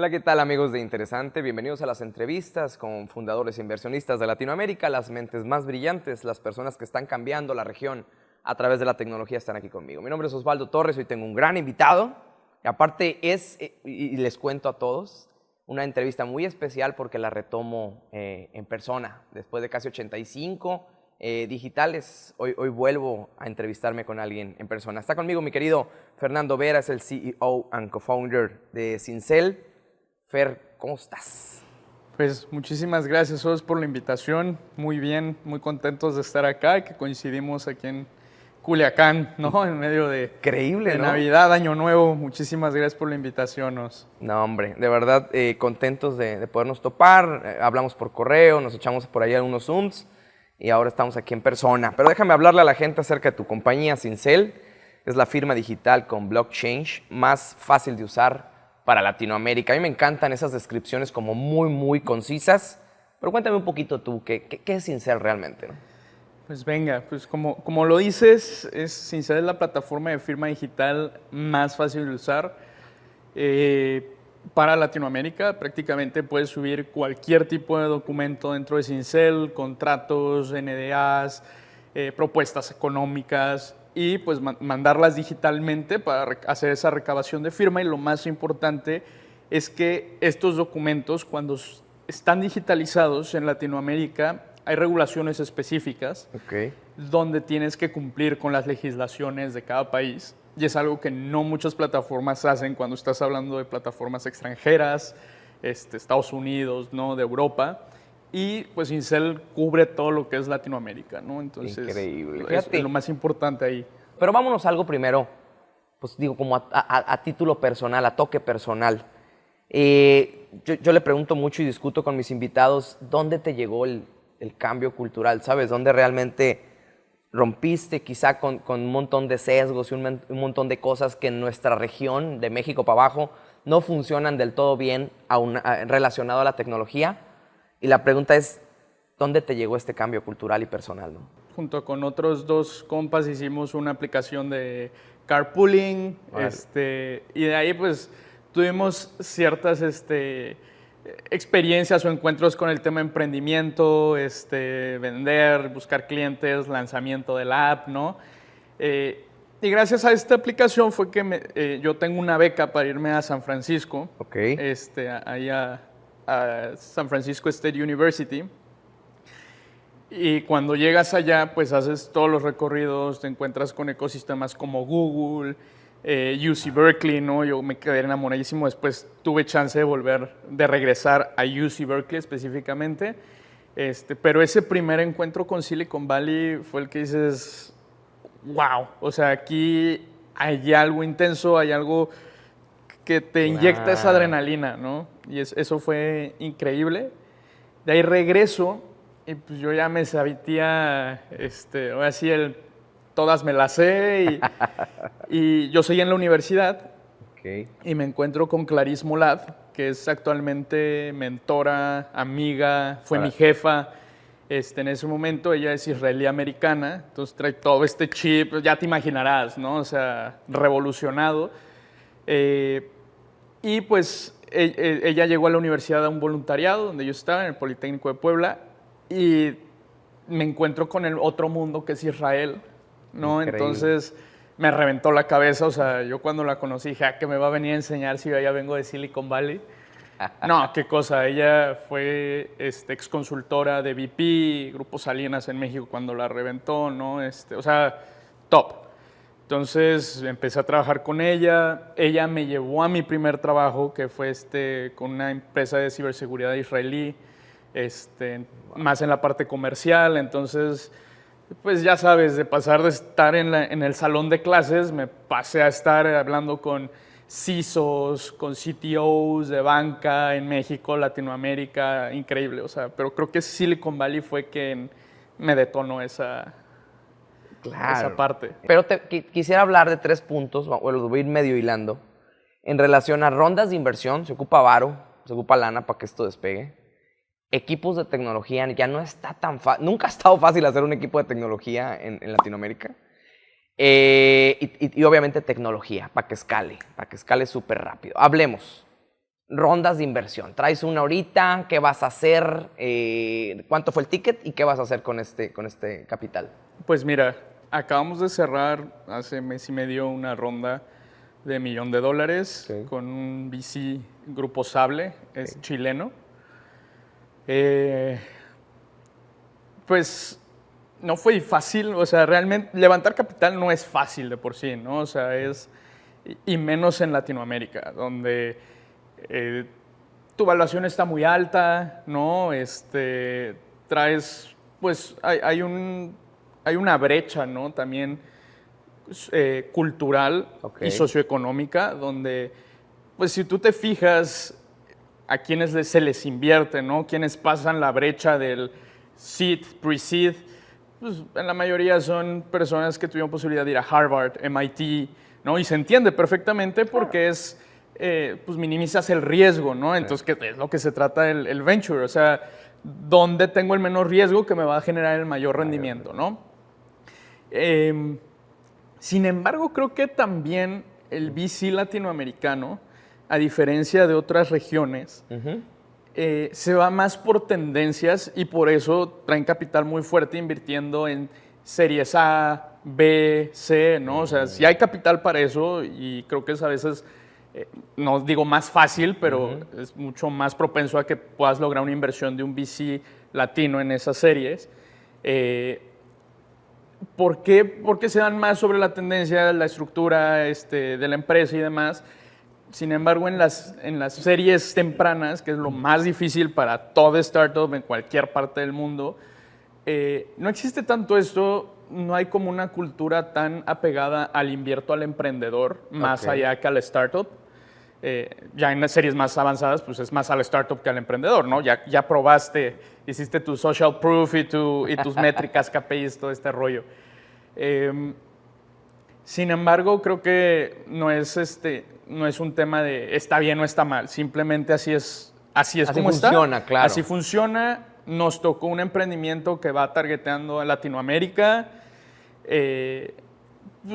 Hola, ¿qué tal amigos de Interesante? Bienvenidos a las entrevistas con fundadores e inversionistas de Latinoamérica, las mentes más brillantes, las personas que están cambiando la región a través de la tecnología están aquí conmigo. Mi nombre es Osvaldo Torres, hoy tengo un gran invitado, y aparte y les cuento a todos, una entrevista muy especial porque la retomo en persona, después de casi 85 digitales, hoy vuelvo a entrevistarme con alguien en persona. Está conmigo mi querido Fernando Vera, es el CEO and co-founder de Sincel. Fer, ¿cómo estás? Pues muchísimas gracias, Os, por la invitación. Muy bien, muy contentos de estar acá, que coincidimos aquí en Culiacán, ¿no? En medio de, Increíble, de ¿no? Navidad, Año Nuevo. Muchísimas gracias por la invitación, Os. No, hombre, de verdad contentos de podernos topar. Hablamos por correo, nos echamos por ahí algunos Zooms y ahora estamos aquí en persona. Pero déjame hablarle a la gente acerca de tu compañía, Sincel. Es la firma digital con blockchain más fácil de usar para Latinoamérica. A mí me encantan esas descripciones como muy concisas, pero cuéntame un poquito tú, ¿qué es Sincel realmente, ¿no? Pues venga, pues como lo dices, Sincel es la plataforma de firma digital más fácil de usar para Latinoamérica. Prácticamente puedes subir cualquier tipo de documento dentro de Sincel, contratos, NDAs, propuestas económicas, y pues mandarlas digitalmente para hacer esa recabación de firma. Y lo más importante es que estos documentos, cuando están digitalizados en Latinoamérica, hay regulaciones específicas donde tienes que cumplir con las legislaciones de cada país, y es algo que no muchas plataformas hacen cuando estás hablando de plataformas extranjeras, Estados Unidos, ¿no? De Europa. Y pues Sincel cubre todo lo que es Latinoamérica, ¿no? Entonces, increíble. Es lo más importante ahí. Pero vámonos a algo primero, pues digo, como a título personal, a toque personal. Yo le pregunto mucho y discuto con mis invitados, ¿dónde te llegó el cambio cultural? ¿Sabes? ¿Dónde realmente rompiste quizá con un montón de sesgos y un montón de cosas que en nuestra región, de México para abajo, no funcionan del todo bien relacionado a la tecnología? Y la pregunta es, ¿dónde te llegó este cambio cultural y personal, ¿no? Junto con otros dos compas hicimos una aplicación de carpooling, Vale. y de ahí pues tuvimos ciertas experiencias o encuentros con el tema de emprendimiento, vender, buscar clientes, lanzamiento de la app, ¿no? Y gracias a esta aplicación fue que yo tengo una beca para irme a San Francisco, Ok. ahí a San Francisco State University. Y cuando llegas allá, pues haces todos los recorridos, te encuentras con ecosistemas como Google, UC Berkeley, ¿no? Yo me quedé enamoradísimo. Después tuve chance de regresar a UC Berkeley específicamente. Pero ese primer encuentro con Silicon Valley fue el que dices, wow, o sea, aquí hay algo intenso, hay algo que te inyecta esa adrenalina, ¿no? Y eso fue increíble. De ahí regreso y pues yo ya me sabía, ahora sí, todas me las sé, y yo seguí en la universidad. Y me encuentro con Clarice Molad, que es actualmente mentora, amiga, fue mi jefa. En ese momento ella es israelí-americana, entonces trae todo este chip, ya te imaginarás, ¿no? O sea, revolucionado. Y pues ella llegó a la universidad a un voluntariado donde yo estaba, en el Politécnico de Puebla, y me encuentro con el otro mundo que es Israel, ¿no? Increíble. Entonces me reventó la cabeza. O sea, yo cuando la conocí dije, ¿a qué me va a venir a enseñar si yo ya vengo de Silicon Valley? No, qué cosa. Ella fue ex consultora de BP, Grupo Salinas en México cuando la reventó, ¿no? O sea, top. Entonces empecé a trabajar con ella. Ella me llevó a mi primer trabajo, que fue con una empresa de ciberseguridad israelí, más en la parte comercial. Entonces, pues ya sabes, de pasar de estar en el salón de clases, me pasé a estar hablando con CISOs, con CTOs de banca en México, Latinoamérica. Increíble, o sea, pero creo que Silicon Valley fue quien me detonó esa parte. Pero quisiera hablar de 3 puntos, o lo voy a ir medio hilando, en relación a rondas de inversión. Se ocupa varo, se ocupa lana para que esto despegue. Equipos de tecnología, ya no está tan fácil, nunca ha estado fácil hacer un equipo de tecnología en Latinoamérica. Y obviamente tecnología, para que escale súper rápido. Hablemos, rondas de inversión. Traes una ahorita, ¿qué vas a hacer? ¿Cuánto fue el ticket y qué vas a hacer con este capital? Pues mira, acabamos de cerrar hace mes y medio una ronda de $1 millón con un VC, Grupo Sable, es chileno. Pues no fue fácil, o sea, realmente levantar capital no es fácil de por sí, ¿no? O sea, y menos en Latinoamérica, donde tu valuación está muy alta, ¿no? Traes, pues hay una brecha, ¿no? También cultural y socioeconómica, donde, pues si tú te fijas a quienes se les invierte, ¿no? Quienes pasan la brecha del seed, pre-seed, pues en la mayoría son personas que tuvieron posibilidad de ir a Harvard, MIT, ¿no? Y se entiende perfectamente porque pues minimizas el riesgo, ¿no? Entonces, ¿qué es lo que se trata el venture? O sea, ¿dónde tengo el menor riesgo que me va a generar el mayor rendimiento, ¿no? Sin embargo, creo que también el VC latinoamericano, a diferencia de otras regiones, se va más por tendencias y por eso traen capital muy fuerte invirtiendo en series A, B, C, ¿no? O sea, si hay capital para eso y creo que es a veces, no digo más fácil, pero es mucho más propenso a que puedas lograr una inversión de un VC latino en esas series. ¿Por qué? Porque se dan más sobre la tendencia, la estructura de la empresa y demás. Sin embargo, en las series tempranas, que es lo más difícil para todo startup en cualquier parte del mundo, no existe tanto esto, no hay como una cultura tan apegada al invierto al emprendedor, más allá que al startup. Ya en las series más avanzadas, pues es más al startup que al emprendedor, ¿no? Ya probaste, hiciste tu social proof y tus métricas, KPIs, todo este rollo. Sin embargo, creo que no es un tema de está bien o está mal, simplemente así como funciona, está. claro. Así funciona. Nos tocó un emprendimiento que va targeteando a Latinoamérica. Pues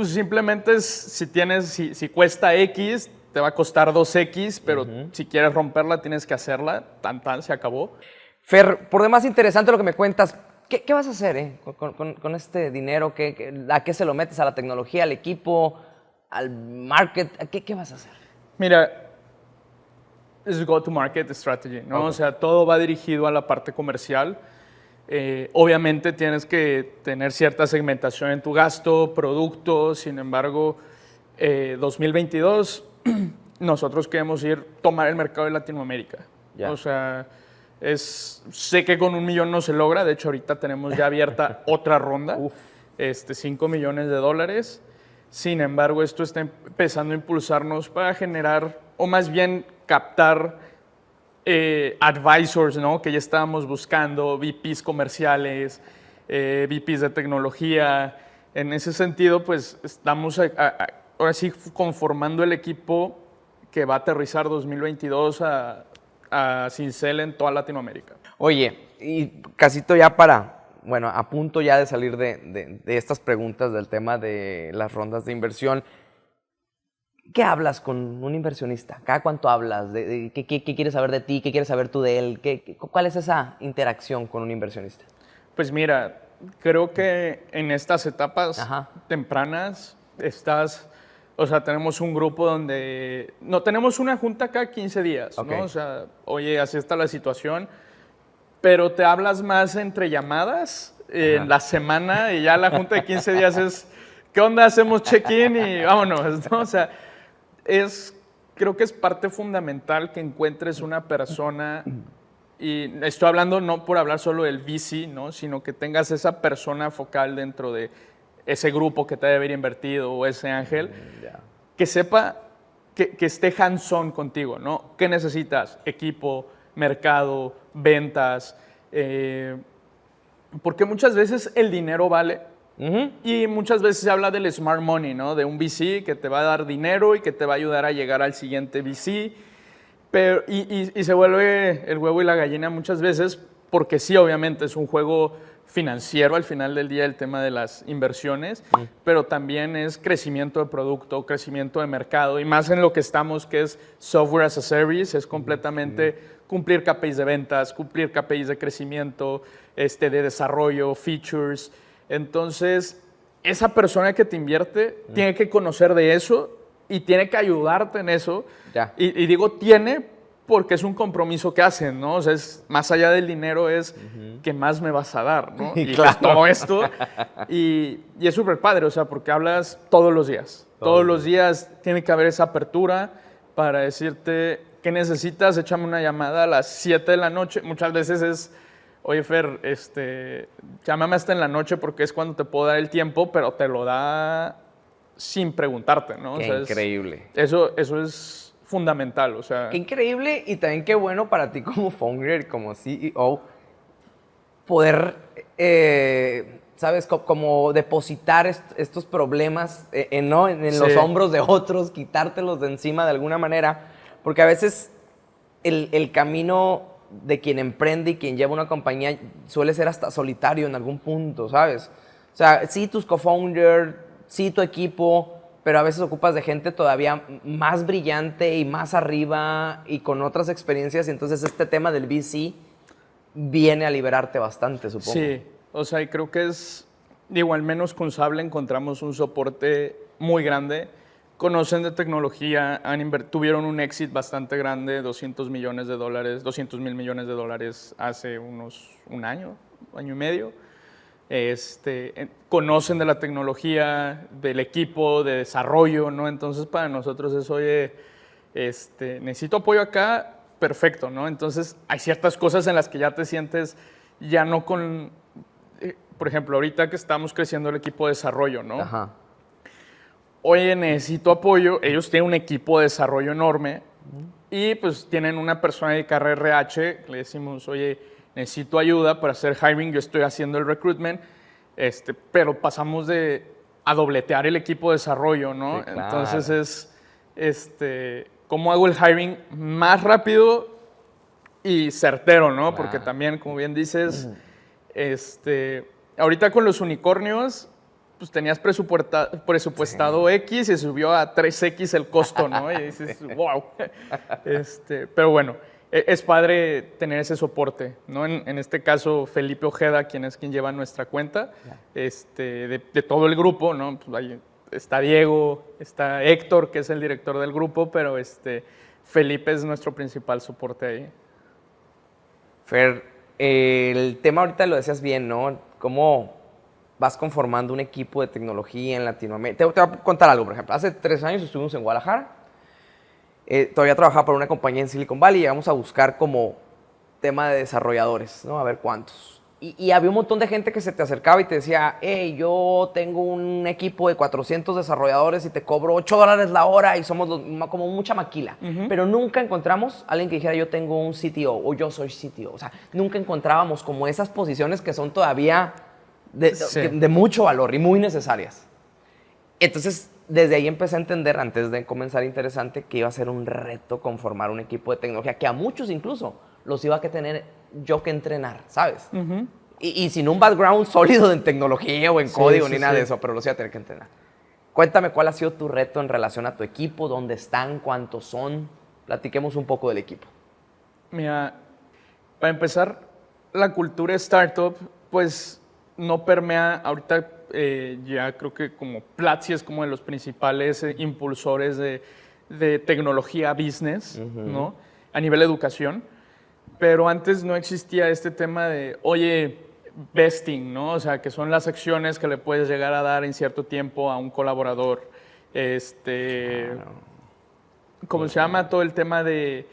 simplemente si cuesta X, te va a costar 2X, pero si quieres romperla, tienes que hacerla. Tan, se acabó. Fer, por demás interesante lo que me cuentas. ¿Qué vas a hacer con este dinero? ¿A qué se lo metes? ¿A la tecnología, al equipo, al market? ¿Qué vas a hacer? Mira, es go-to-market strategy, ¿no? O sea, todo va dirigido a la parte comercial. Obviamente tienes que tener cierta segmentación en tu gasto, producto. Sin embargo, 2022, nosotros queremos tomar el mercado de Latinoamérica. O sea, sé que con $1 millón no se logra. De hecho, ahorita tenemos ya abierta otra ronda, $5 millones. Sin embargo, esto está empezando a impulsarnos para generar, o más bien captar advisors, ¿no? Que ya estábamos buscando, VPs comerciales, VPs de tecnología. En ese sentido, pues estamos ahora sí conformando el equipo que va a aterrizar 2022 a Sincel en toda Latinoamérica. Oye, y casito ya a punto ya de salir de estas preguntas del tema de las rondas de inversión. ¿Qué hablas con un inversionista? ¿Cada cuánto hablas? ¿Qué quiere saber de ti? ¿Qué quieres saber tú de él? ¿Cuál es esa interacción con un inversionista? Pues mira, creo que en estas etapas tempranas o sea, tenemos un grupo donde no tenemos una junta cada 15 días, ¿no? O sea, oye, así está la situación, pero te hablas más entre llamadas en la semana y ya la junta de 15 días es, ¿qué onda? Hacemos check-in y vámonos, ¿no? O sea, creo que es parte fundamental que encuentres una persona, y estoy hablando no por hablar solo del VC, ¿no? Sino que tengas esa persona focal dentro de ese grupo que te debe haber invertido o ese ángel, que sepa que esté hands-on contigo, ¿no? ¿Qué necesitas? Equipo, mercado, ventas, porque muchas veces el dinero vale y muchas veces se habla del smart money, ¿no? De un VC que te va a dar dinero y que te va a ayudar a llegar al siguiente VC, pero, y se vuelve el huevo y la gallina muchas veces porque sí, obviamente es un juego financiero al final del día, el tema de las inversiones, pero también es crecimiento de producto, crecimiento de mercado, y más en lo que estamos, que es software as a service, es completamente cumplir KPIs de ventas, cumplir KPIs de crecimiento, de desarrollo, features. Entonces, esa persona que te invierte tiene que conocer de eso y tiene que ayudarte en eso. Ya. Y digo tiene porque es un compromiso que hacen, ¿no? O sea, es, más allá del dinero es ¿qué más me vas a dar, no? Y Claro. pues todo esto. Y es súper padre, o sea, porque hablas todos los días. Todos los días tiene que haber esa apertura para decirte qué necesitas, échame una llamada a las 7 de la noche. Muchas veces es, oye, Fer, llámame hasta en la noche porque es cuando te puedo dar el tiempo, pero te lo da sin preguntarte, ¿no? Qué o sea, increíble. Eso es fundamental, o sea. Qué increíble y también qué bueno para ti como founder, como CEO, poder, ¿sabes? Como depositar estos problemas ¿no? en los hombros de otros, quitártelos de encima de alguna manera, porque a veces el camino de quien emprende y quien lleva una compañía suele ser hasta solitario en algún punto, ¿sabes? O sea, sí tus co-founders, sí tu equipo, pero a veces ocupas de gente todavía más brillante y más arriba y con otras experiencias, y entonces este tema del VC viene a liberarte bastante, supongo. Sí, o sea, y creo que es, digo, al menos con Sable encontramos un soporte muy grande, conocen de tecnología, tuvieron un exit bastante grande, $200 mil millones de dólares hace un año y medio. Conocen de la tecnología, del equipo, de desarrollo, ¿no? Entonces, para nosotros es, oye, necesito apoyo acá, perfecto, ¿no? Entonces, hay ciertas cosas en las que ya te sientes ya no con... por ejemplo, ahorita que estamos creciendo el equipo de desarrollo, ¿no? Ajá. Oye, necesito apoyo. Ellos tienen un equipo de desarrollo enorme y pues tienen una persona de RH, le decimos, oye, necesito ayuda para hacer hiring, yo estoy haciendo el recruitment, pero pasamos a dobletear el equipo de desarrollo, ¿no? Sí, claro. Entonces ¿cómo hago el hiring más rápido y certero, ¿no? Claro. Porque también, como bien dices, ahorita con los unicornios, pues tenías presupuestado X y subió a 3X el costo, ¿no? Y dices, wow. Pero bueno, es padre tener ese soporte, ¿no? En este caso, Felipe Ojeda, quien lleva nuestra cuenta, de todo el grupo, ¿no? Pues ahí está Diego, está Héctor, que es el director del grupo, pero Felipe es nuestro principal soporte ahí. Fer, el tema ahorita lo decías bien, ¿no? Cómo vas conformando un equipo de tecnología en Latinoamérica. Te voy a contar algo, por ejemplo. Hace 3 años estuvimos en Guadalajara. Todavía trabajaba para una compañía en Silicon Valley y llegamos a buscar como tema de desarrolladores, ¿no? A ver cuántos. Y había un montón de gente que se te acercaba y te decía, hey, yo tengo un equipo de 400 desarrolladores y te cobro $8 la hora y somos como mucha maquila. Pero nunca encontramos a alguien que dijera, yo tengo un CTO o yo soy CTO. O sea, nunca encontrábamos como esas posiciones que son todavía de mucho valor y muy necesarias. Entonces, desde ahí empecé a entender, antes de comenzar Interesante, que iba a ser un reto conformar un equipo de tecnología, que a muchos incluso los iba a tener yo que entrenar, ¿sabes? Y sin un background sólido en tecnología o en código ni nada de eso, pero los iba a tener que entrenar. Cuéntame cuál ha sido tu reto en relación a tu equipo, dónde están, cuántos son. Platiquemos un poco del equipo. Mira, para empezar, la cultura startup, pues no permea ahorita. Ya creo que como Platzi es como de los principales impulsores de tecnología business, ¿no? A nivel de educación. Pero antes no existía este tema de, oye, vesting, ¿no? O sea, que son las acciones que le puedes llegar a dar en cierto tiempo a un colaborador. ¿Cómo se llama? Todo el tema de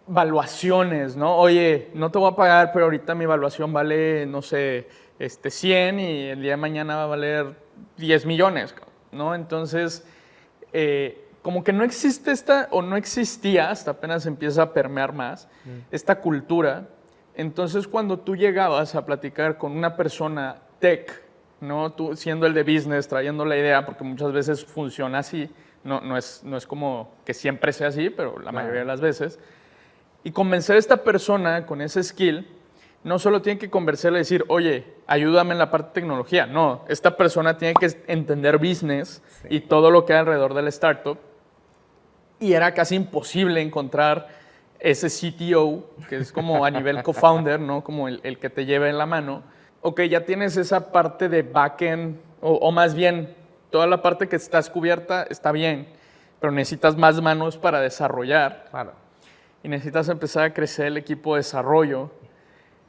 valuaciones, ¿no? Oye, no te voy a pagar, pero ahorita mi evaluación vale, no sé, 100 y el día de mañana va a valer 10 millones, ¿no? Entonces, como que no existe o no existía, hasta apenas empieza a permear más, esta cultura. Entonces, cuando tú llegabas a platicar con una persona tech, ¿no? Tú siendo el de business, trayendo la idea, porque muchas veces funciona así, no es como que siempre sea así, pero la mayoría de las veces, y convencer a esta persona con ese skill no solo tiene que conversarle y decir, oye, ayúdame en la parte de tecnología. No, esta persona tiene que entender business y todo lo que hay alrededor del startup. Y era casi imposible encontrar ese CTO, que es como a nivel co-founder, ¿no? Como el que te lleva en la mano. Ok, ya tienes esa parte de backend, o más bien, toda la parte que estás cubierta está bien, pero necesitas más manos para desarrollar. Claro. Y necesitas empezar a crecer el equipo de desarrollo.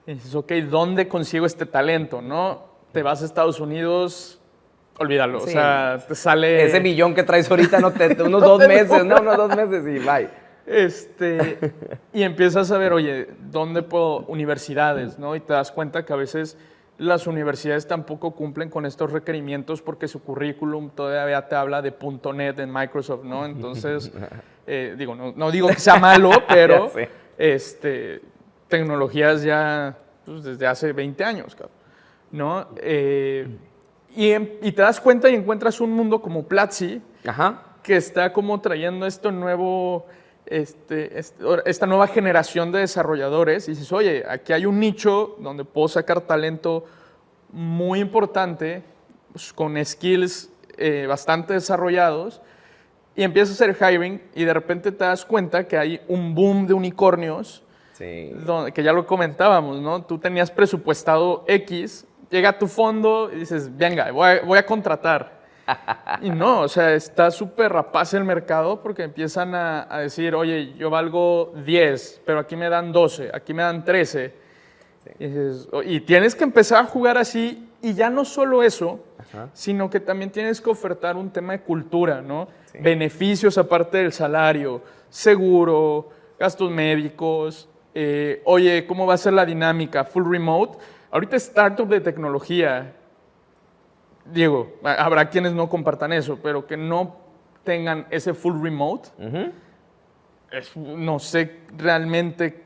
Y dices, ok, ¿dónde consigo este talento? ¿No? Te vas a Estados Unidos, olvídalo. Sí. O sea, te sale... Ese millón que traes ahorita, unos 2 meses, ¿no? Unos 2 meses y bye. Y empiezas a ver, oye, ¿dónde puedo? Universidades, ¿no? Y te das cuenta que a veces las universidades tampoco cumplen con estos requerimientos porque su currículum todavía te habla de .NET en Microsoft, ¿no? Entonces, no digo que sea malo, pero tecnologías ya pues, desde hace 20 años, ¿no? Y te das cuenta y encuentras un mundo como Platzi, Ajá. que está como trayendo esto nuevo, esta nueva generación de desarrolladores. Y dices, oye, aquí hay un nicho donde puedo sacar talento muy importante, pues, con skills bastante desarrollados, y empiezas a hacer hiring y de repente te das cuenta que hay un boom de unicornios, que ya lo comentábamos, ¿no? Tú tenías presupuestado X, llega tu fondo y dices, venga, voy a contratar. Y no, o sea, está súper rapaz el mercado porque empiezan a decir, oye, yo valgo 10, pero aquí me dan 12, aquí me dan 13. Y tienes que empezar a jugar así, y ya no solo eso, sino que también tienes que ofertar un tema de cultura, ¿no? Sí. Beneficios aparte del salario, seguro, gastos médicos, oye, ¿cómo va a ser la dinámica? Full remote. Ahorita startup de tecnología, Diego, habrá quienes no compartan eso, pero que no tengan ese full remote, no sé realmente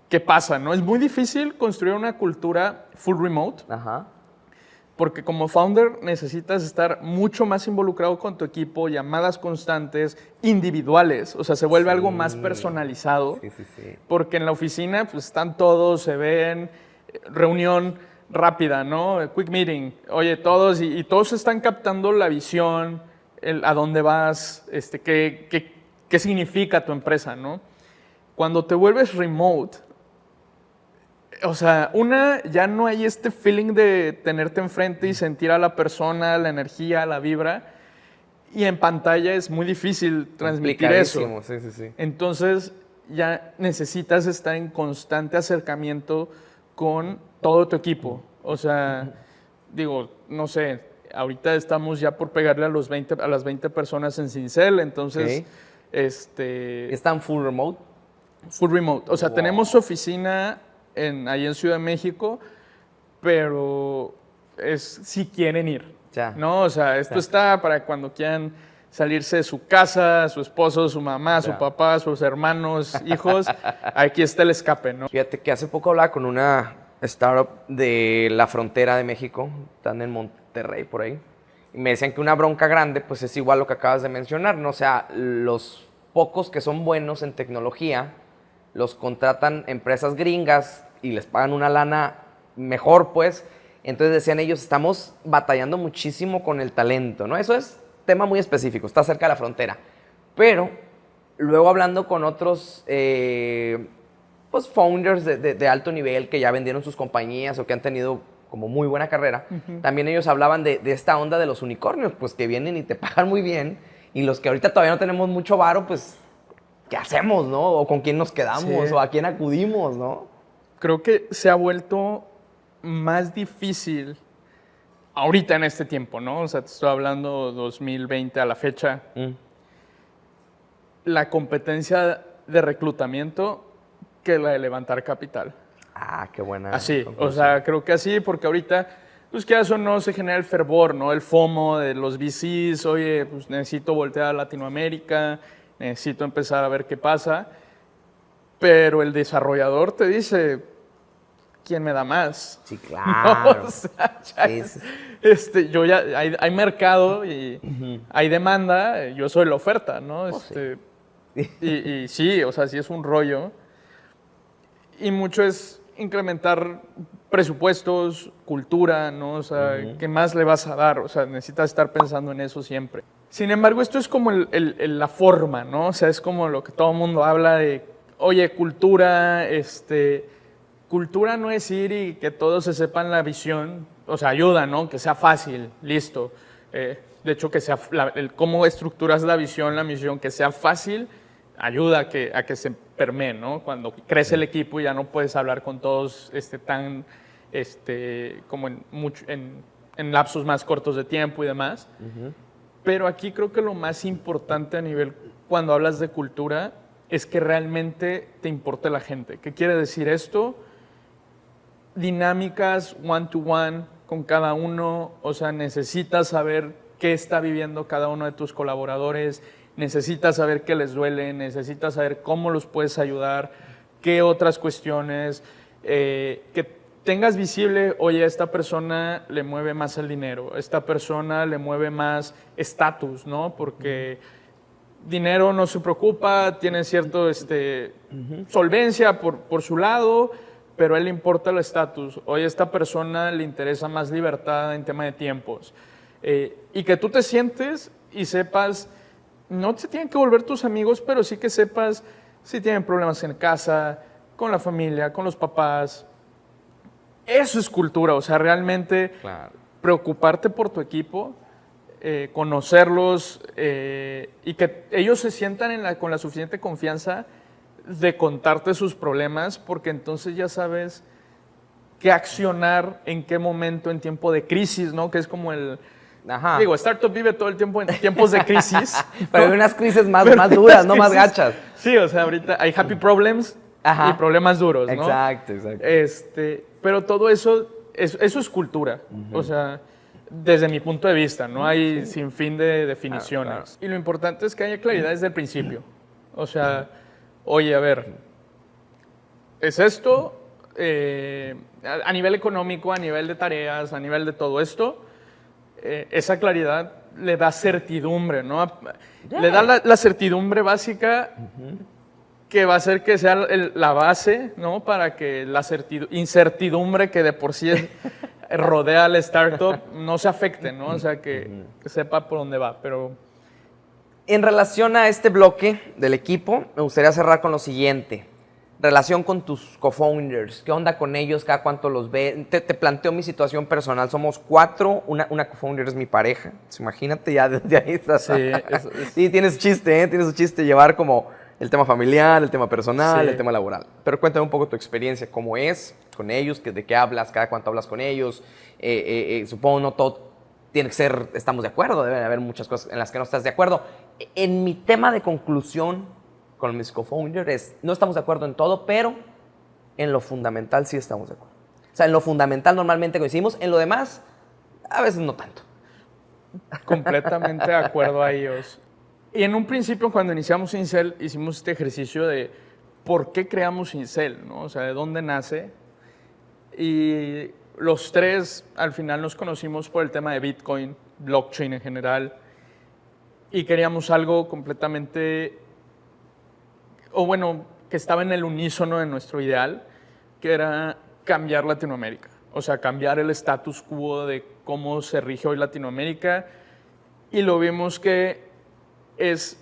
qué pasa, ¿no? Es muy difícil construir una cultura full remote, porque como founder necesitas estar mucho más involucrado con tu equipo, llamadas constantes, individuales, o sea, se vuelve algo más personalizado, porque en la oficina pues están todos, se ven, reunión rápida, ¿no? Quick meeting, oye, todos, y todos están captando la visión, a dónde vas, qué significa tu empresa, ¿no? Cuando te vuelves remote, o sea, ya no hay este feeling de tenerte enfrente y sentir a la persona, la energía, la vibra, y en pantalla es muy difícil transmitir eso. Sí. Entonces, ya necesitas estar en constante acercamiento con todo tu equipo. O sea, digo, no sé, ahorita estamos ya por pegarle a las 20 personas en Sincel, entonces... ¿Están full remote? Full remote. O sea, tenemos oficina ahí en Ciudad de México, pero es si quieren ir. Ya. ¿No? O sea, esto está para cuando quieran salirse de su casa, su esposo, su mamá, su papá, sus hermanos, hijos. Aquí está el escape, ¿no? Fíjate que hace poco hablaba con una startup de la frontera de México, están en Monterrey, por ahí, y me decían que una bronca grande, pues es igual lo que acabas de mencionar, ¿no? O sea, los pocos que son buenos en tecnología, los contratan empresas gringas y les pagan una lana mejor, pues. Entonces decían ellos, estamos batallando muchísimo con el talento, ¿no? Eso es tema muy específico, está cerca de la frontera. Pero luego hablando con otros pues founders de alto nivel que ya vendieron sus compañías o que han tenido como muy buena carrera, también ellos hablaban de esta onda de los unicornios, pues que vienen y te pagan muy bien, y los que ahorita todavía no tenemos mucho varo, pues, ¿qué hacemos, no? O con quién nos quedamos, o a quién acudimos, ¿no? Creo que se ha vuelto más difícil ahorita en este tiempo, ¿no? O sea, te estoy hablando 2020 a la fecha. La competencia de reclutamiento que la de levantar capital. Ah, qué buena. Así, o sea, creo que así, porque ahorita, pues que eso no se genera el fervor, ¿no? El FOMO de los VCs, oye, pues necesito voltear a Latinoamérica, necesito empezar a ver qué pasa, pero el desarrollador te dice, ¿quién me da más? Sí, claro. ¿No? O sea, yo ya, hay mercado y hay demanda, yo soy la oferta, ¿no? Sí. Y sí, o sea, sí es un rollo. Y mucho es incrementar presupuestos, cultura, ¿no? O sea, ¿qué más le vas a dar? O sea, necesitas estar pensando en eso siempre. Sin embargo, esto es como la forma, ¿no? O sea, es como lo que todo el mundo habla de, oye, cultura, cultura no es ir y que todos se sepan la visión, o sea, ayuda, ¿no? Que sea fácil, listo. De hecho, que sea cómo estructuras la visión, la misión, que sea fácil, ayuda a que se permee, ¿no? Cuando crece el equipo y ya no puedes hablar con todos como en lapsos más cortos de tiempo y demás. Pero aquí creo que lo más importante a nivel, cuando hablas de cultura, es que realmente te importe la gente. ¿Qué quiere decir esto? Dinámicas one-to-one con cada uno, o sea, necesitas saber qué está viviendo cada uno de tus colaboradores, necesitas saber qué les duele, necesitas saber cómo los puedes ayudar, qué otras cuestiones, que tengas visible, oye, a esta persona le mueve más el dinero, a esta persona le mueve más estatus, ¿no? Porque dinero no se preocupa, tiene cierto solvencia por su lado, pero a él le importa el estatus. Oye, a esta persona le interesa más libertad en tema de tiempos. Y que tú te sientes y sepas, no se tienen que volver tus amigos, pero sí que sepas si tienen problemas en casa, con la familia, con los papás. Eso es cultura, o sea, realmente preocuparte por tu equipo, conocerlos y que ellos se sientan con la suficiente confianza de contarte sus problemas, porque entonces ya sabes qué accionar, en qué momento, en tiempo de crisis, ¿no? Que es como digo, Startup vive todo el tiempo en tiempos de crisis. Pero hay unas crisis más duras, no más gachas. Sí, o sea, ahorita hay happy problems y problemas duros, ¿no? Exacto. Pero todo eso es cultura. O sea, desde mi punto de vista, no hay sinfín de definiciones. Claro. Y lo importante es que haya claridad desde el principio. O sea, oye, a ver, ¿es esto? A nivel económico, a nivel de tareas, a nivel de todo esto, esa claridad le da certidumbre, ¿no? Le da la certidumbre básica que va a hacer que sea la base, ¿no? Para que la incertidumbre que de por sí rodea al startup no se afecte, ¿no? O sea, que sepa por dónde va, pero... En relación a este bloque del equipo, me gustaría cerrar con lo siguiente. Relación con tus co-founders. ¿Qué onda con ellos? ¿Cada cuánto los ves? Te planteo mi situación personal. Somos 4. Una co-founder es mi pareja. Pues imagínate, ya desde ahí estás. Sí, sí, tienes chiste, ¿eh? Tienes un chiste llevar como el tema familiar, el tema personal, el tema laboral. Pero cuéntame un poco tu experiencia. ¿Cómo es con ellos? ¿De qué hablas? ¿Cada cuánto hablas con ellos? Supongo no todo tiene que ser, estamos de acuerdo. Deben haber muchas cosas en las que no estás de acuerdo. En mi tema de conclusión con mis co-founders, no estamos de acuerdo en todo, pero en lo fundamental sí estamos de acuerdo. O sea, en lo fundamental normalmente coincidimos, en lo demás, a veces no tanto. Completamente de acuerdo a ellos. Y en un principio, cuando iniciamos Incel, hicimos este ejercicio de por qué creamos Incel, ¿no? O sea, de dónde nace. Y los tres, al final, nos conocimos por el tema de Bitcoin, blockchain en general, y queríamos algo completamente... que estaba en el unísono de nuestro ideal, que era cambiar Latinoamérica. O sea, cambiar el status quo de cómo se rige hoy Latinoamérica. Y lo vimos que es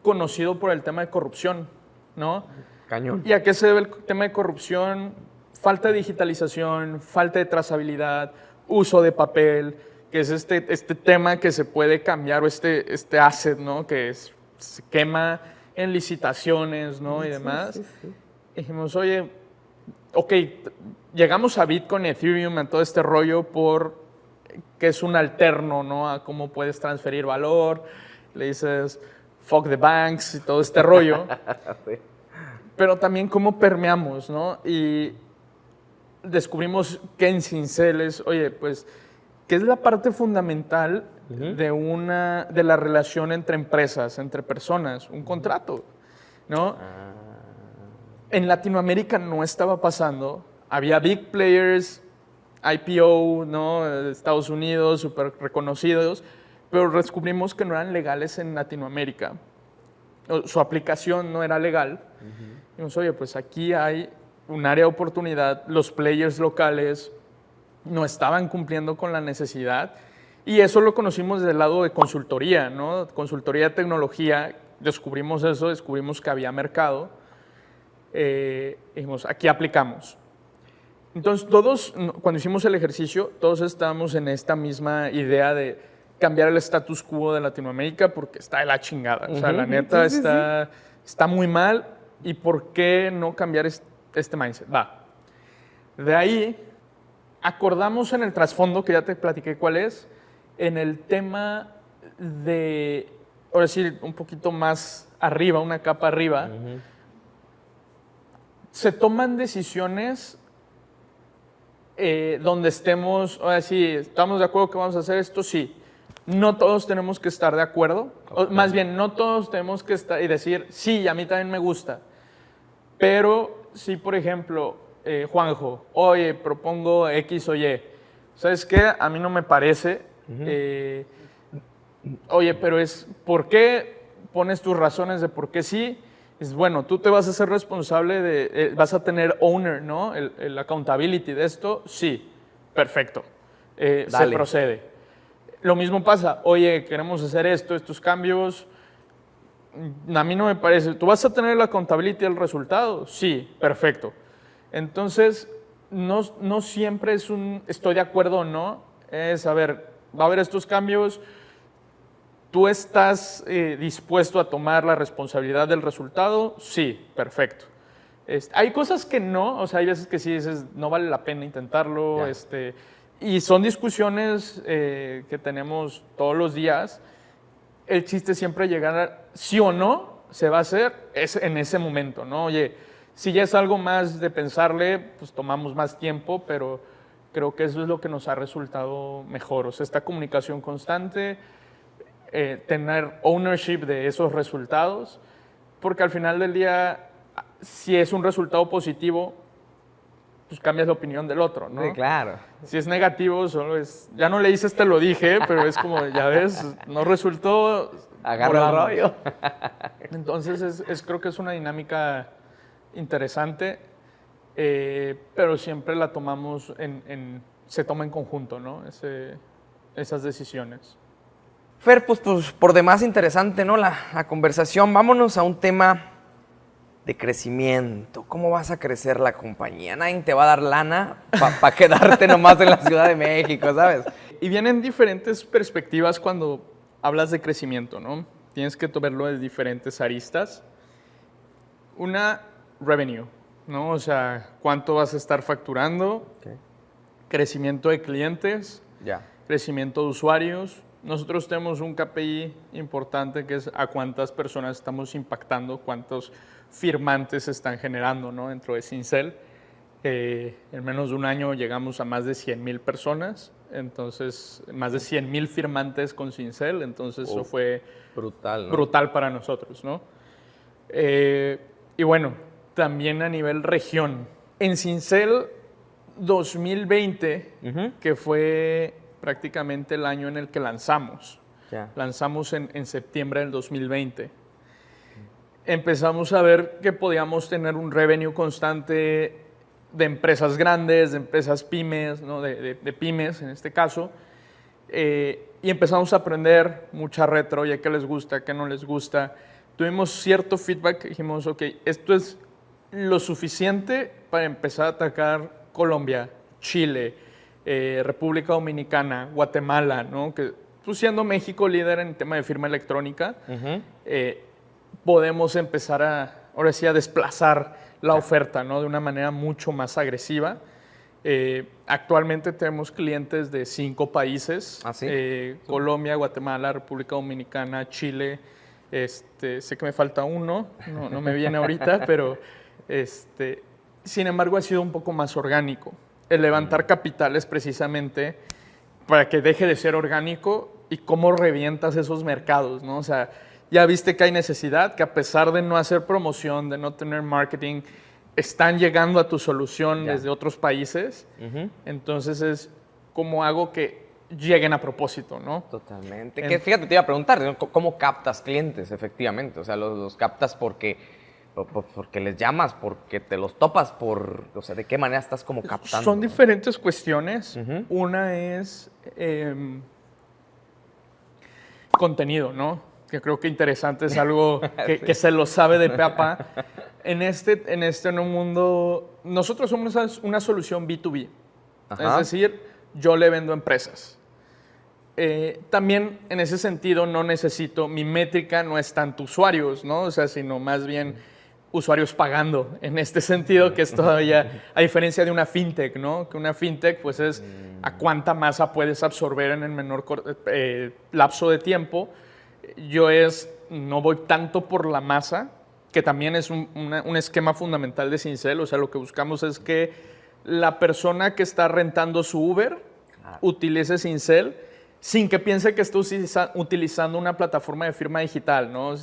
conocido por el tema de corrupción, ¿no? Cañón. ¿Y a qué se debe el tema de corrupción? Falta de digitalización, falta de trazabilidad, uso de papel, que es este tema que se puede cambiar, o este asset, ¿no? Que se quema en licitaciones, ¿no? Y demás. Sí. Dijimos, oye, ok, llegamos a Bitcoin, Ethereum, a todo este rollo que es un alterno, ¿no? A cómo puedes transferir valor. Le dices, fuck the banks y todo este rollo. Sí. Pero también cómo permeamos, ¿no? Y descubrimos que en Cinceles, oye, pues, ¿qué es la parte fundamental de la relación entre empresas, entre personas? Un contrato, ¿no? En Latinoamérica no estaba pasando. Había big players, IPO, ¿no? Estados Unidos, súper reconocidos, pero descubrimos que no eran legales en Latinoamérica. Su aplicación no era legal. Dijimos, oye, pues aquí hay un área de oportunidad, los players locales no estaban cumpliendo con la necesidad y eso lo conocimos del lado de consultoría, ¿no? Consultoría de tecnología, descubrimos eso, descubrimos que había mercado, dijimos, aquí aplicamos. Entonces todos, cuando hicimos el ejercicio, todos estábamos en esta misma idea de cambiar el status quo de Latinoamérica porque está de la chingada, o sea, la neta está muy mal y ¿por qué no cambiar este mindset? Va. De ahí acordamos en el trasfondo, que ya te platiqué cuál es, en el tema de, ahora sí, un poquito más arriba, una capa arriba, se toman decisiones donde estemos, ahora sí, ¿estamos de acuerdo que vamos a hacer esto? Sí. No todos tenemos que estar de acuerdo, o más bien, no todos tenemos que estar y decir, sí, a mí también me gusta, pero si, por ejemplo, Juanjo, oye, propongo X o Y, ¿sabes qué? A mí no me parece, oye, pero ¿por qué pones tus razones de por qué sí? Es bueno, tú te vas a ser responsable de, vas a tener owner, ¿no? El accountability de esto, sí, perfecto, se procede. Lo mismo pasa, oye, queremos hacer estos cambios, a mí no me parece, ¿tú vas a tener la accountability del resultado? Sí, perfecto. Entonces, no siempre es un estoy de acuerdo o no, es, a ver, va a haber estos cambios, ¿tú estás dispuesto a tomar la responsabilidad del resultado? Sí, perfecto. Hay cosas que no, o sea, hay veces que sí dices, no vale la pena intentarlo, y son discusiones que tenemos todos los días. El chiste es siempre llegar a sí o no se va a hacer es en ese momento, ¿no? Oye, si ya es algo más de pensarle, pues tomamos más tiempo, pero creo que eso es lo que nos ha resultado mejor. O sea, esta comunicación constante, tener ownership de esos resultados, porque al final del día, si es un resultado positivo, pues cambias la opinión del otro, ¿no? Sí, claro. Si es negativo, solo es, ya no le hice, te lo dije, pero es como, ya ves, no resultó. Agarra el rollo. Entonces, creo que es una dinámica interesante, pero siempre la tomamos se toma en conjunto, ¿no? Esas decisiones. Fer, pues por demás interesante, ¿no? La conversación. Vámonos a un tema de crecimiento. ¿Cómo vas a crecer la compañía? Nadie te va a dar lana para quedarte nomás en la Ciudad de México, ¿sabes? Y vienen diferentes perspectivas cuando hablas de crecimiento, ¿no? Tienes que verlo de diferentes aristas. Una, revenue, ¿no? O sea, ¿cuánto vas a estar facturando? Okay. Crecimiento de clientes, crecimiento de usuarios. Nosotros tenemos un KPI importante que es a cuántas personas estamos impactando, cuántos firmantes están generando, ¿no? Dentro de Sincel. En menos de un año llegamos a más de 100,000 personas, entonces más de 100,000 firmantes con Sincel, entonces eso fue brutal, ¿no? Brutal para nosotros, ¿no? Y bueno, también a nivel región. En Sincel 2020, que fue prácticamente el año en el que lanzamos. Lanzamos en septiembre del 2020. Empezamos a ver que podíamos tener un revenue constante de empresas grandes, de empresas pymes, ¿no? de pymes en este caso, y empezamos a aprender mucha retro, oye, qué les gusta, qué no les gusta. Tuvimos cierto feedback, dijimos, ok, esto es lo suficiente para empezar a atacar Colombia, Chile, República Dominicana, Guatemala, ¿no? Que pues, siendo México líder en tema de firma electrónica, podemos empezar ahora sí a desplazar la oferta, ¿no? De una manera mucho más agresiva. Actualmente tenemos clientes de 5 países, Colombia, Guatemala, República Dominicana, Chile, sé que me falta uno, no me viene ahorita, pero sin embargo ha sido un poco más orgánico. El levantar capital es precisamente para que deje de ser orgánico y cómo revientas esos mercados, ¿no? O sea, ya viste que hay necesidad, que a pesar de no hacer promoción, de no tener marketing, están llegando a tu solución desde otros países. Entonces es cómo hago que lleguen a propósito, ¿no? Totalmente. Que fíjate, te iba a preguntar, ¿cómo captas clientes efectivamente? O sea, los captas porque Porque les llamas, porque te los topas, o sea, ¿de qué manera estás como captando? Son diferentes cuestiones. Una es contenido, ¿no? Que creo que interesante, es algo que se lo sabe de pe a pa. En un mundo, nosotros somos una solución B2B. Ajá. Es decir, yo le vendo a empresas. También en ese sentido no necesito, mi métrica no es tanto usuarios, ¿no? O sea, sino más bien usuarios pagando, en este sentido, que es todavía, a diferencia de una fintech, ¿no? Que una fintech, pues es a cuánta masa puedes absorber en el menor lapso de tiempo. No voy tanto por la masa, que también es un esquema fundamental de Sincel. O sea, lo que buscamos es que la persona que está rentando su Uber utilice Sincel sin que piense que está utilizando una plataforma de firma digital, ¿no?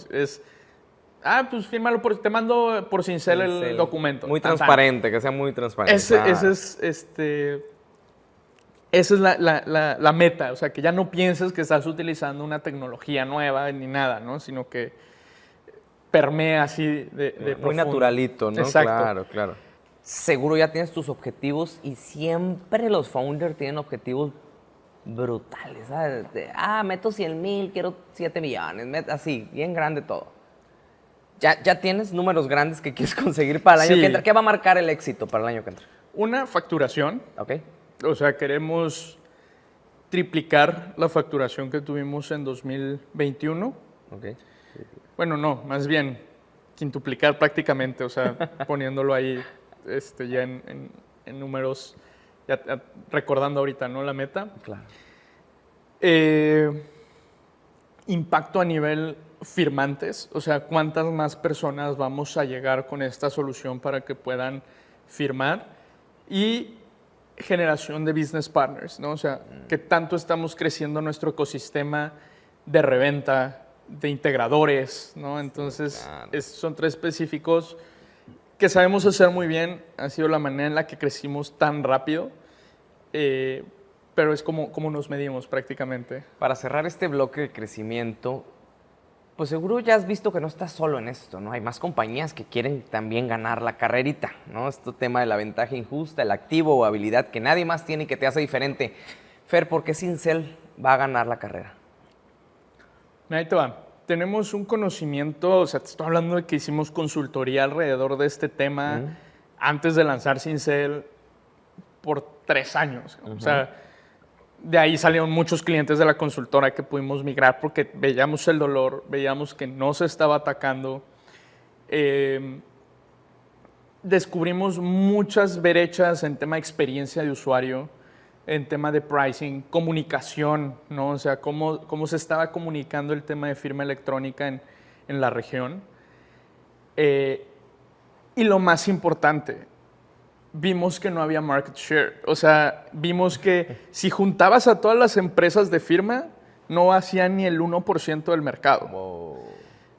Pues fírmalo, te mando por Sincel el documento. Muy transparente, que sea muy transparente. Esa es la meta, o sea, que ya no pienses que estás utilizando una tecnología nueva ni nada, ¿no? Sino que permea así de muy profundo. naturalito, ¿no? Exacto. Claro. Seguro ya tienes tus objetivos y siempre los founders tienen objetivos brutales, ¿sabes? Meto 100,000, quiero 7 millones, así, bien grande todo. ¿Ya tienes números grandes que quieres conseguir para el año que entra? ¿Qué va a marcar el éxito para el año que entra? Una, facturación. Ok. O sea, queremos triplicar la facturación que tuvimos en 2021. Ok. Bueno, no, más bien quintuplicar prácticamente, o sea, poniéndolo ahí ya en números, ya recordando ahorita, ¿no? La meta. Claro. Impacto a nivel firmantes, o sea, cuántas más personas vamos a llegar con esta solución para que puedan firmar, y generación de business partners, ¿no? O sea, que tanto estamos creciendo nuestro ecosistema de reventa, de integradores, ¿no? Entonces, son 3 específicos que sabemos hacer muy bien. Ha sido la manera en la que crecimos tan rápido, pero es como nos medimos prácticamente. Para cerrar este bloque de crecimiento, pues seguro ya has visto que no estás solo en esto, ¿no? Hay más compañías que quieren también ganar la carrerita, ¿no? Este tema de la ventaja injusta, el activo o habilidad que nadie más tiene y que te hace diferente. Fer, ¿por qué Sincel va a ganar la carrera? Ahí te va. Tenemos un conocimiento, o sea, te estoy hablando de que hicimos consultoría alrededor de este tema antes de lanzar Sincel por 3 años. O sea, de ahí salieron muchos clientes de la consultora que pudimos migrar porque veíamos el dolor, veíamos que no se estaba atacando. Descubrimos muchas brechas en tema de experiencia de usuario, en tema de pricing, comunicación, ¿no? O sea, cómo se estaba comunicando el tema de firma electrónica en la región. Y lo más importante, vimos que no había market share. O sea, vimos que si juntabas a todas las empresas de firma, no hacían ni el 1% del mercado. Wow.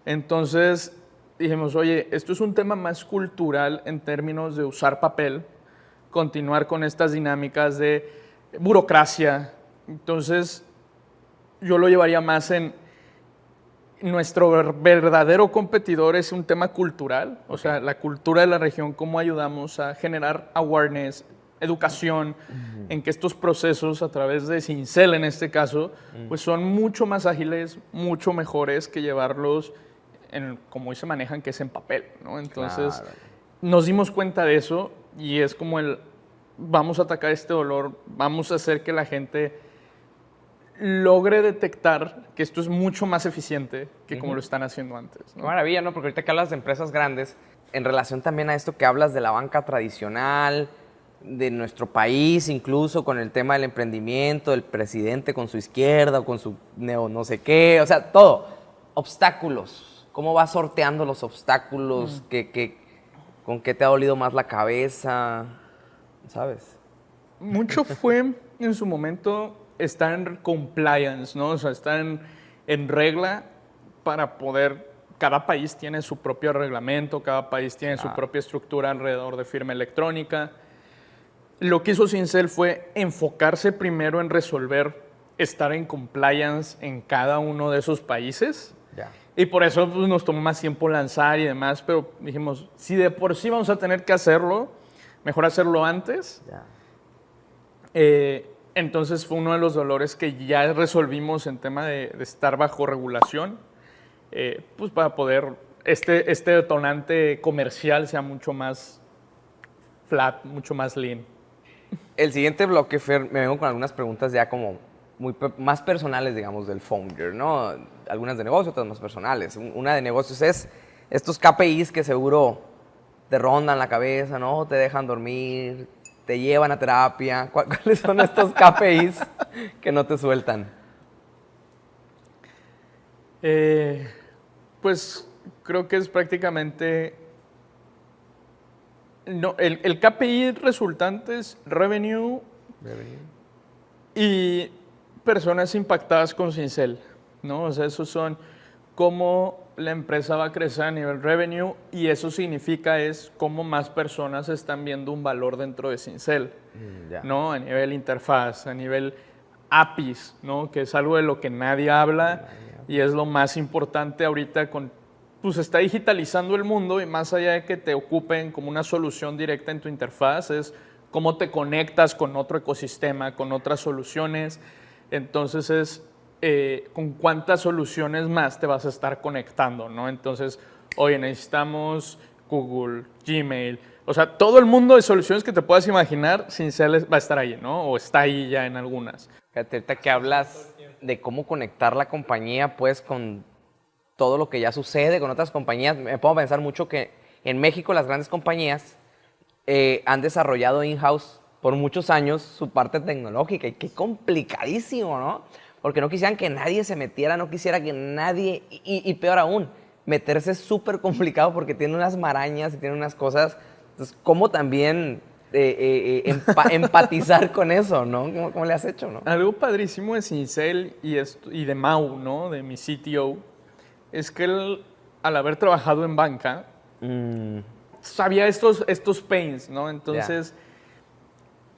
Entonces dijimos, oye, esto es un tema más cultural en términos de usar papel, continuar con estas dinámicas de burocracia. Entonces, yo lo llevaría más en nuestro verdadero competidor es un tema cultural, o sea, la cultura de la región, cómo ayudamos a generar awareness, educación, en que estos procesos a través de Sincel en este caso, pues son mucho más ágiles, mucho mejores que llevarlos en como hoy se manejan, que es en papel, ¿no? Entonces, nos dimos cuenta de eso y es como vamos a atacar este dolor, vamos a hacer que la gente logre detectar que esto es mucho más eficiente que como lo están haciendo antes, ¿no? Qué maravilla, ¿no? Porque ahorita que hablas de empresas grandes, en relación también a esto que hablas de la banca tradicional, de nuestro país, incluso con el tema del emprendimiento, del presidente con su izquierda o con su no sé qué, o sea, todo. Obstáculos. ¿Cómo vas sorteando los obstáculos? ¿Con qué te ha dolido más la cabeza? ¿Sabes? Mucho fue en su momento estar en compliance, ¿no? O sea, estar en regla para poder. Cada país tiene su propio reglamento, cada país tiene su propia estructura alrededor de firma electrónica. Lo que hizo Sincel fue enfocarse primero en resolver estar en compliance en cada uno de esos países Y por eso pues, nos tomó más tiempo lanzar y demás, pero dijimos, si de por sí vamos a tener que hacerlo, mejor hacerlo antes. Ya. Entonces fue uno de los dolores que ya resolvimos en tema de estar bajo regulación, pues para poder este detonante comercial sea mucho más flat, mucho más lean. El siguiente bloque, Fer, me vengo con algunas preguntas ya como más personales, digamos, del founder, ¿no? Algunas de negocio, otras más personales. Una de negocios es estos KPIs que seguro te rondan la cabeza, ¿no? Te dejan dormir, te llevan a terapia. ¿Cuáles son estos KPIs que no te sueltan? Pues creo que es prácticamente... No, el KPI resultante es revenue y personas impactadas con Sincel, ¿no? O sea, esos son cómo la empresa va a crecer a nivel revenue y eso significa es cómo más personas están viendo un valor dentro de Sincel, ¿no? A nivel interfaz, a nivel APIs, ¿no? Que es algo de lo que nadie habla y es lo más importante ahorita pues está digitalizando el mundo y más allá de que te ocupen como una solución directa en tu interfaz, es cómo te conectas con otro ecosistema, con otras soluciones. Entonces es con cuántas soluciones más te vas a estar conectando, ¿no? Entonces, oye, necesitamos Google, Gmail, o sea, todo el mundo de soluciones que te puedas imaginar, Sincel va a estar ahí, ¿no? O está ahí ya en algunas. Fíjate, ahorita que hablas de cómo conectar la compañía, pues, con todo lo que ya sucede con otras compañías, me puedo pensar mucho que en México las grandes compañías han desarrollado in-house por muchos años su parte tecnológica y qué complicadísimo, ¿no? Porque no quisieran que nadie se metiera, no quisiera que nadie, y peor aún, meterse es súper complicado porque tiene unas marañas y tiene unas cosas, entonces, ¿cómo también empatizar con eso, ¿no? ¿Cómo le has hecho, no? Algo padrísimo de Sincel y de Mau, ¿no? De mi CTO, es que él, al haber trabajado en banca, sabía estos pains, ¿no? Entonces,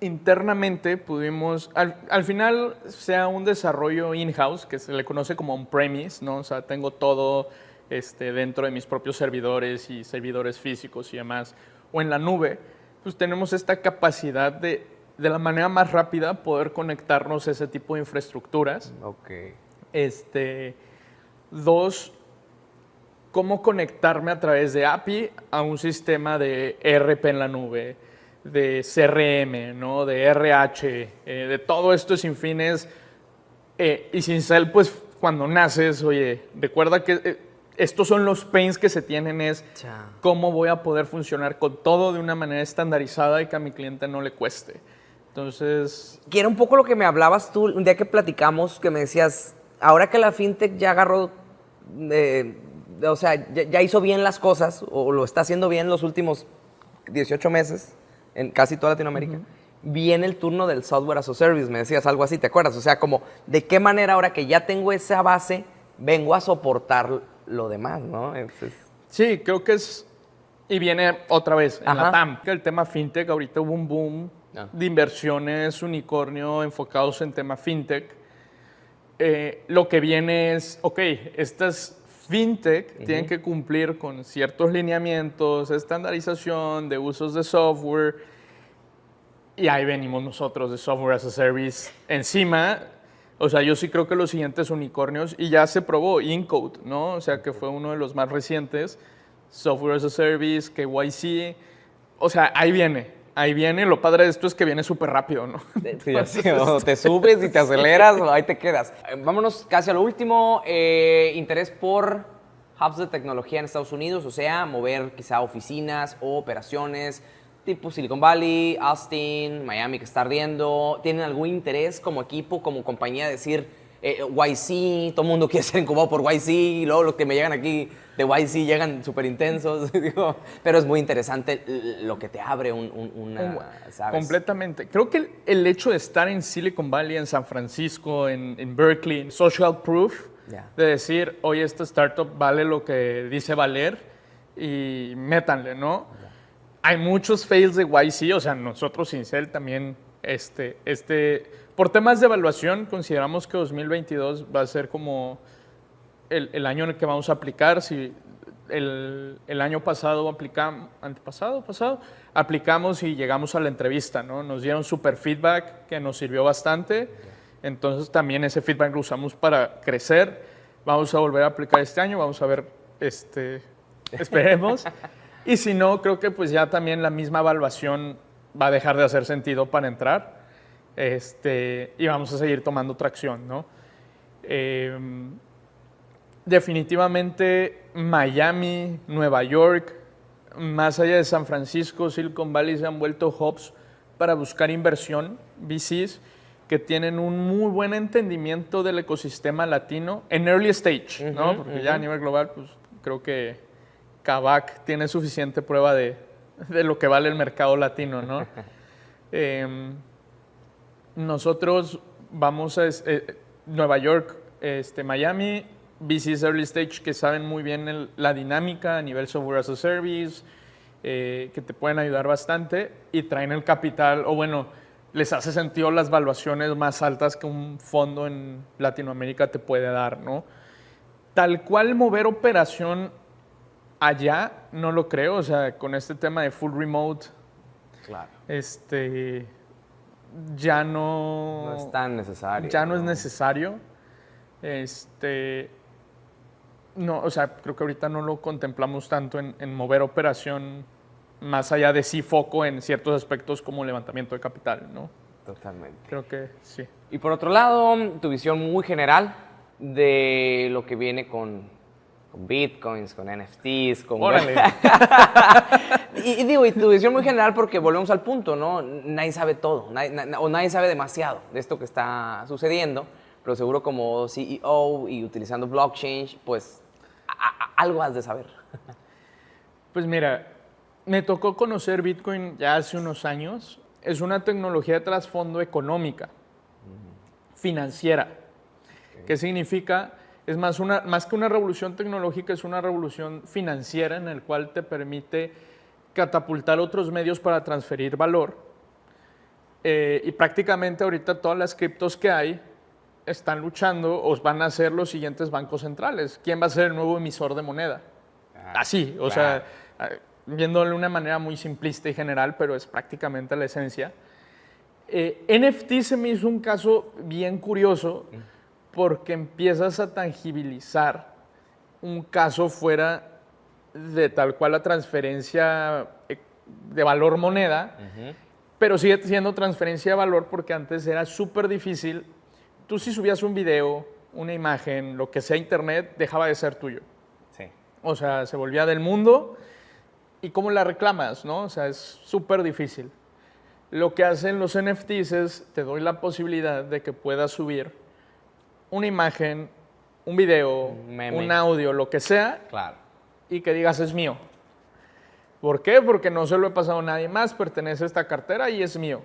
internamente pudimos, al final, sea un desarrollo in-house, que se le conoce como on-premise, ¿no? O sea, tengo todo dentro de mis propios servidores y servidores físicos y demás, o en la nube, pues tenemos esta capacidad de la manera más rápida poder conectarnos a ese tipo de infraestructuras. Ok. Dos, cómo conectarme a través de API a un sistema de ERP en la nube, de CRM, ¿no? De RH, de todo esto sin fines. Y Sincel, pues, cuando naces, oye, recuerda que estos son los pains que se tienen, es cómo voy a poder funcionar con todo de una manera estandarizada y que a mi cliente no le cueste. Entonces... Que era un poco lo que me hablabas tú un día que platicamos, que me decías, ahora que la fintech ya agarró... o sea, ya hizo bien las cosas, o lo está haciendo bien los últimos 18 meses, en casi toda Latinoamérica, viene el turno del software as a service, me decías algo así, ¿te acuerdas? O sea, como, ¿de qué manera ahora que ya tengo esa base, vengo a soportar lo demás, ¿no? Sí, creo que es... Y viene otra vez en la TAM. El tema fintech, ahorita hubo un boom de inversiones, unicornio, enfocados en tema fintech. Lo que viene es, ok, estas fintech tienen que cumplir con ciertos lineamientos, estandarización de usos de software, y ahí venimos nosotros de software as a service encima. O sea, yo sí creo que los siguientes unicornios, y ya se probó, Incode, ¿no? O sea, que fue uno de los más recientes, software as a service, KYC, o sea, ahí viene, lo padre de esto es que viene súper rápido, ¿no? Sí, o te subes y te aceleras o ahí te quedas. Vámonos casi a lo último, interés por hubs de tecnología en Estados Unidos, o sea, mover quizá oficinas o operaciones tipo Silicon Valley, Austin, Miami que está ardiendo. ¿Tienen algún interés como equipo, como compañía, decir YC, todo el mundo quiere ser incubado por YC, y luego los que me llegan aquí de YC llegan súper intensos, digo, pero es muy interesante lo que te abre ¿sabes? Completamente. Creo que el hecho de estar en Silicon Valley, en San Francisco, en Berkeley, en social proof, de decir, oye, esta startup vale lo que dice valer y métanle, ¿no? Hay muchos fails de YC, o sea, nosotros Sincel también, por temas de evaluación, consideramos que 2022 va a ser como el año en el que vamos a aplicar. Si el año pasado aplicamos y llegamos a la entrevista, ¿no? Nos dieron super feedback que nos sirvió bastante. Entonces también ese feedback lo usamos para crecer. Vamos a volver a aplicar este año, vamos a ver, esperemos. Y si no, creo que pues ya también la misma evaluación va a dejar de hacer sentido para entrar. Y vamos a seguir tomando tracción, ¿no? Definitivamente Miami, Nueva York, más allá de San Francisco, Silicon Valley se han vuelto hubs para buscar inversión, VCs, que tienen un muy buen entendimiento del ecosistema latino en early stage, ¿no? Porque ya a nivel global, pues creo que Kavak tiene suficiente prueba de lo que vale el mercado latino, ¿no? Nosotros vamos a Nueva York, Miami, VCs early stage que saben muy bien la dinámica a nivel software as a service, que te pueden ayudar bastante y traen el capital, o bueno, les hace sentido las valuaciones más altas que un fondo en Latinoamérica te puede dar, ¿no? Tal cual mover operación allá, no lo creo, o sea, con este tema de full remote, claro. Ya no... No es tan necesario. Ya no es necesario. No, o sea, creo que ahorita no lo contemplamos tanto en mover operación más allá de sí foco en ciertos aspectos como levantamiento de capital, ¿no? Totalmente. Creo que sí. Y por otro lado, tu visión muy general de lo que viene con bitcoins, con NFTs, con... ¡Órale! y tu visión muy general porque volvemos al punto, ¿no? Nadie sabe todo, nadie sabe demasiado de esto que está sucediendo, pero seguro como CEO y utilizando blockchain, pues algo has de saber. Pues mira, me tocó conocer Bitcoin ya hace unos años. Es una tecnología de trasfondo económica, financiera. ¿Qué significa? Es más que una revolución tecnológica, es una revolución financiera en la cual te permite catapultar otros medios para transferir valor. Y prácticamente ahorita todas las criptos que hay están luchando o van a ser los siguientes bancos centrales. ¿Quién va a ser el nuevo emisor de moneda? Así, o sea, viéndolo de una manera muy simplista y general, pero es prácticamente la esencia. NFT se me hizo un caso bien curioso porque empiezas a tangibilizar un caso fuera de tal cual la transferencia de valor moneda, pero sigue siendo transferencia de valor porque antes era súper difícil. Tú si subías un video, una imagen, lo que sea internet, dejaba de ser tuyo. Sí. O sea, se volvía del mundo. ¿Y cómo la reclamas, no? O sea, es súper difícil. Lo que hacen los NFTs es, te doy la posibilidad de que puedas subir una imagen, un video, un audio, lo que sea, claro, y que digas es mío. ¿Por qué? Porque no se lo he pasado a nadie más, pertenece a esta cartera y es mío.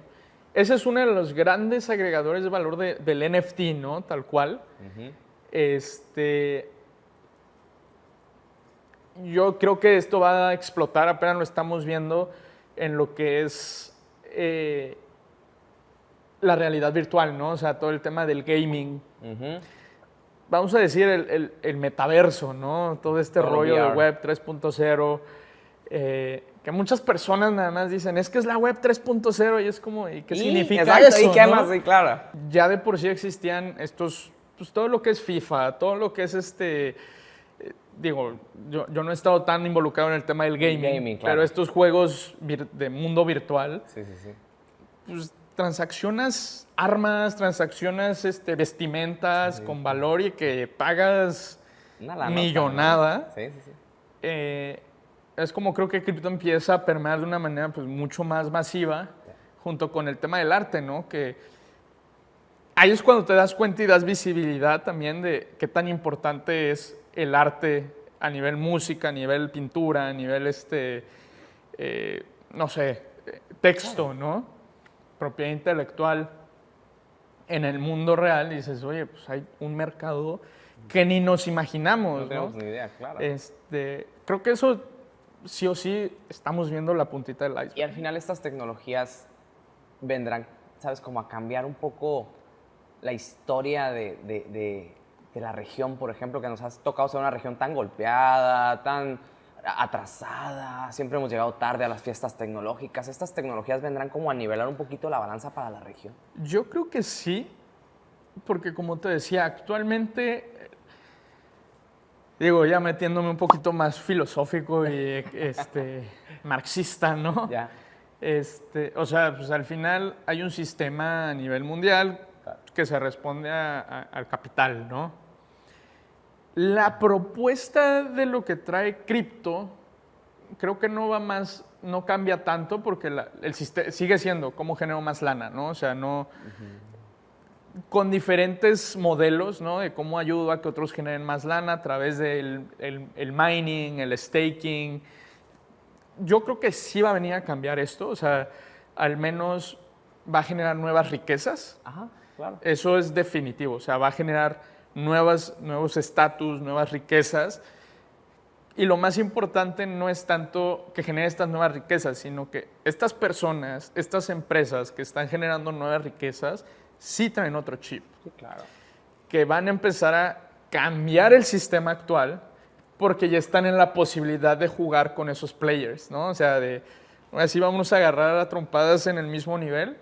Ese es uno de los grandes agregadores de valor del NFT, ¿no? Tal cual. Yo creo que esto va a explotar, apenas lo estamos viendo en lo que es la realidad virtual, ¿no? O sea, todo el tema del gaming. Vamos a decir el metaverso, ¿no? Todo este rollo de Web 3.0, que muchas personas nada más dicen, es que es la Web 3.0 y es como, ¿y qué significa exacto, eso? ¿Y qué ¿no? más? Sí, claro. Ya de por sí existían estos, pues todo lo que es FIFA, todo lo que es digo, yo no he estado tan involucrado en el tema del gaming, claro, pero estos juegos de mundo virtual, pues transaccionas armas, transaccionas vestimentas con valor y que pagas millonada. Es como creo que cripto empieza a permear de una manera pues mucho más masiva junto con el tema del arte, ¿no? Que ahí es cuando te das cuenta y das visibilidad también de qué tan importante es el arte a nivel música, a nivel pintura, a nivel no sé, texto, ¿no? Propiedad intelectual. En el mundo real dices, oye, pues hay un mercado que ni nos imaginamos, no tenemos ni idea, claro. Creo que eso sí o sí estamos viendo la puntita del iceberg. Y al final estas tecnologías vendrán, ¿sabes? Como a cambiar un poco la historia de de la región, por ejemplo, que nos has tocado ser una región tan golpeada, tan atrasada? Siempre hemos llegado tarde a las fiestas tecnológicas. ¿Estas tecnologías vendrán como a nivelar un poquito la balanza para la región? Yo creo que sí, porque como te decía, actualmente, digo, ya metiéndome un poquito más filosófico y marxista, ¿no? Ya. O sea, pues al final hay un sistema a nivel mundial que se responde al capital, ¿no? La propuesta de lo que trae cripto, creo que no va más, no cambia tanto porque el sistema sigue siendo cómo genero más lana, ¿no? O sea, no, con diferentes modelos, ¿no? De cómo ayudo a que otros generen más lana a través del el mining, el staking. Yo creo que sí va a venir a cambiar esto, o sea, al menos va a generar nuevas riquezas. Ajá, claro. Eso es definitivo, o sea, va a generar nuevos estatus, nuevas riquezas. Y lo más importante no es tanto que genere estas nuevas riquezas, sino que estas personas, estas empresas que están generando nuevas riquezas, sí traen otro chip. Sí, claro. Que van a empezar a cambiar el sistema actual porque ya están en la posibilidad de jugar con esos players, ¿no? O sea, así vamos a agarrar a trompadas en el mismo nivel.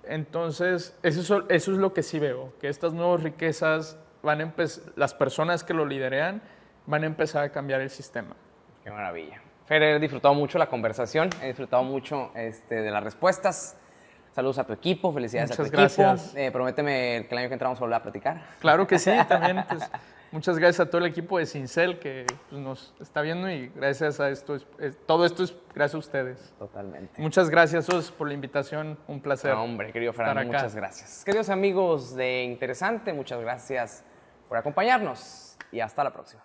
Entonces, eso es lo que sí veo, que estas nuevas riquezas van a las personas que lo liderean van a empezar a cambiar el sistema. Qué maravilla. Fer, he disfrutado mucho la conversación, he disfrutado mucho de las respuestas. Saludos a tu equipo, felicidades Muchas a tu gracias. equipo. Prométeme que el año que entramos a volver a platicar. Claro que sí, también pues, muchas gracias a todo el equipo de Sincel que pues, nos está viendo y gracias a esto, todo esto es gracias a ustedes. Totalmente. Muchas gracias por la invitación, un placer. No, hombre, querido Fernando, muchas gracias. Queridos amigos de Interesante, muchas gracias por acompañarnos y hasta la próxima.